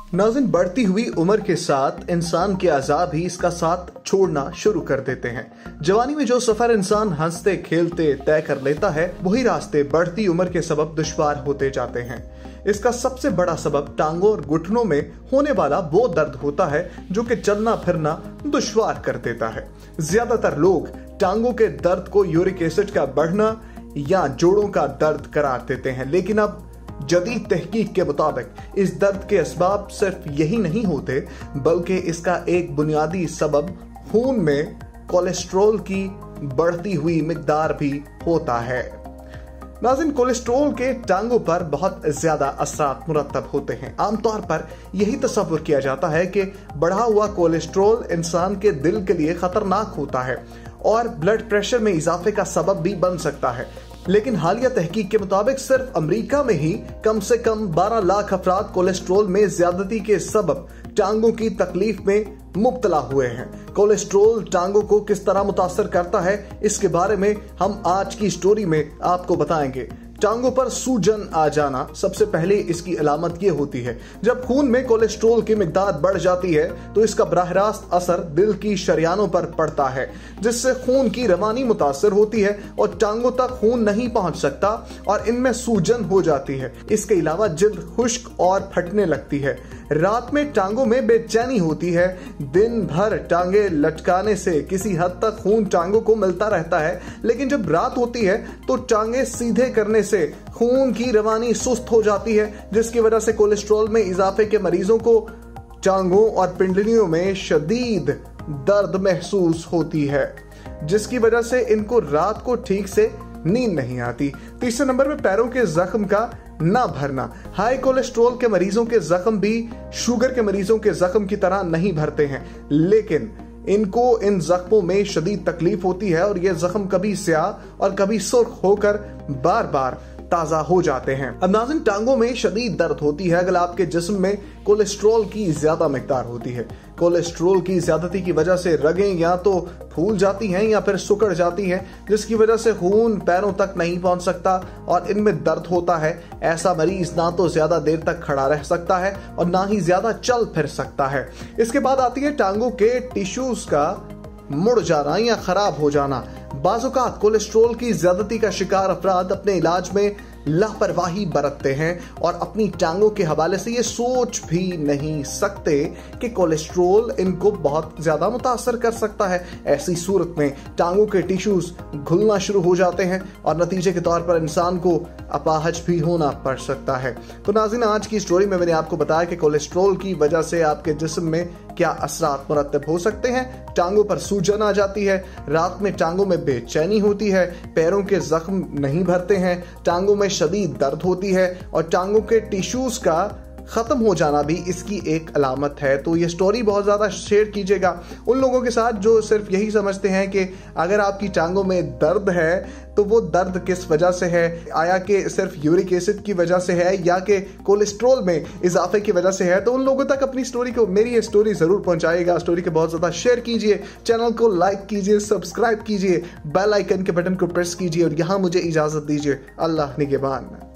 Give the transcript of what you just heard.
नाज़रीन, बढ़ती हुई उम्र के साथ इंसान के अज़ाब ही इसका साथ छोड़ना शुरू कर देते हैं। जवानी में जो सफर इंसान हंसते खेलते तय कर लेता है, वही रास्ते बढ़ती उम्र के सबब दुश्वार होते जाते हैं। इसका सबसे बड़ा सबब टांगों और घुटनों में होने वाला वो दर्द होता है जो कि चलना फिरना दुश्वार कर देता है। ज्यादातर लोग टांगों के दर्द को यूरिक एसिड का बढ़ना या जोड़ों का दर्द करार देते हैं, लेकिन अब जदीद तहकीक के मुताबिक इस दर्द के असबाब सिर्फ यही नहीं होते, बल्कि इसका एक बुनियादी सबब खून में कोलेस्ट्रॉल की बढ़ती हुई मिकदार भी होता है। नाज़रीन, कोलेस्ट्रॉल के टांगों पर बहुत ज्यादा असरात मुरतब होते हैं। आमतौर पर यही तस्वुर किया जाता है कि बढ़ा हुआ कोलेस्ट्रॉल इंसान के दिल के लिए खतरनाक होता है और ब्लड प्रेशर में इजाफे का सबब भी बन सकता है। लेकिन हालिया तहकीक के मुताबिक सिर्फ अमेरिका में ही कम से कम 12 लाख अफराद कोलेस्ट्रॉल में ज्यादती के सबब टांगों की तकलीफ में मुब्तला हुए हैं। कोलेस्ट्रॉल टांगों को किस तरह मुतासर करता है, इसके बारे में हम आज की स्टोरी में आपको बताएंगे। टांगों पर सूजन आ जाना सबसे पहले इसकी अलामत ये होती है। जब खून में कोलेस्ट्रॉल की मिकदार बढ़ जाती है तो इसका बराह रास्त असर दिल की शरियानों पर पड़ता है, जिससे खून की रवानी मुतासर होती है और टांगों तक खून नहीं पहुंच सकता और इनमें सूजन हो जाती है। इसके अलावा जिल्द खुश्क और फटने लगती है। रात में टांगों में बेचैनी होती है। दिन भर टांगे लटकाने से किसी हद तक खून टांगों को मिलता रहता है, लेकिन जब रात होती है तो टांगे सीधे करने से खून की रवानी सुस्त हो जाती है, जिसकी वजह से कोलेस्ट्रॉल में इजाफे के मरीजों को टांगों और पिंडलियों में शदीद दर्द महसूस होती है, जिसकी वजह से इनको रात को ठीक से नींद नहीं आती। तीसरे नंबर पे पैरों के जख्म का ना भरना। हाई कोलेस्ट्रॉल के मरीजों के जख्म भी शुगर के मरीजों के जख्म की तरह नहीं भरते हैं, लेकिन इनको इन जख्मों में शदीद तकलीफ होती है और ये जख्म कभी स्याह और कभी सुर्ख होकर बार बार ताजा हो जाते हैं। अब नाज़रीन, टांगों में शदीद दर्द होती है अगर आपके जिस्म में कोलेस्ट्रॉल की ज्यादा मिकदार होती है। कोलेस्ट्रॉल की ज्यादती की वजह से रगें या तो फूल जाती हैं या फिर सिकुड़ जाती हैं, जिसकी वजह से खून पैरों तक नहीं पहुंच सकता और इनमें दर्द होता है। ऐसा मरीज ना तो ज्यादा देर तक खड़ा रह सकता है और ना ही ज्यादा चल फिर सकता है। इसके बाद आती है टांगों के टिश्यूज का मुड़ जाना या खराब हो जाना। बाज़-औक़ात कोलेस्ट्रॉल की ज्यादती का शिकार अफराद अपने इलाज में लापरवाही बरतते हैं और अपनी टांगों के हवाले से ये सोच भी नहीं सकते कि कोलेस्ट्रॉल इनको बहुत ज्यादा मुतासर कर सकता है। ऐसी सूरत में टांगों के टिश्यूज घुलना शुरू हो जाते हैं और नतीजे के तौर पर इंसान को अपाहज भी होना पड़ सकता है। तो नाज़रीन, आज की स्टोरी में मैंने आपको बताया कि कोलेस्ट्रॉल की वजह से आपके जिस्म में क्या असरात मुरतब हो सकते हैं। टांगों पर सूजन आ जाती है, रात में टांगों में बेचैनी होती है, पैरों के जख्म नहीं भरते हैं, टांगों में शदीद दर्द होती है और टांगों के टिश्यूज का खत्म हो जाना भी इसकी एक अलामत है। तो ये स्टोरी बहुत ज़्यादा शेयर कीजिएगा उन लोगों के साथ जो सिर्फ यही समझते हैं कि अगर आपकी टांगों में दर्द है तो वो दर्द किस वजह से है, आया कि सिर्फ यूरिक एसिड की वजह से है या कि कोलेस्ट्रॉल में इजाफे की वजह से है। तो उन लोगों तक अपनी स्टोरी को, मेरी ये स्टोरी ज़रूर पहुंचाइएगा। स्टोरी को बहुत ज़्यादा शेयर कीजिए, चैनल को लाइक कीजिए, सब्सक्राइब कीजिए, बेल आइकन के बटन को प्रेस कीजिए और यहाँ मुझे इजाज़त दीजिए। अल्लाह निगहबान।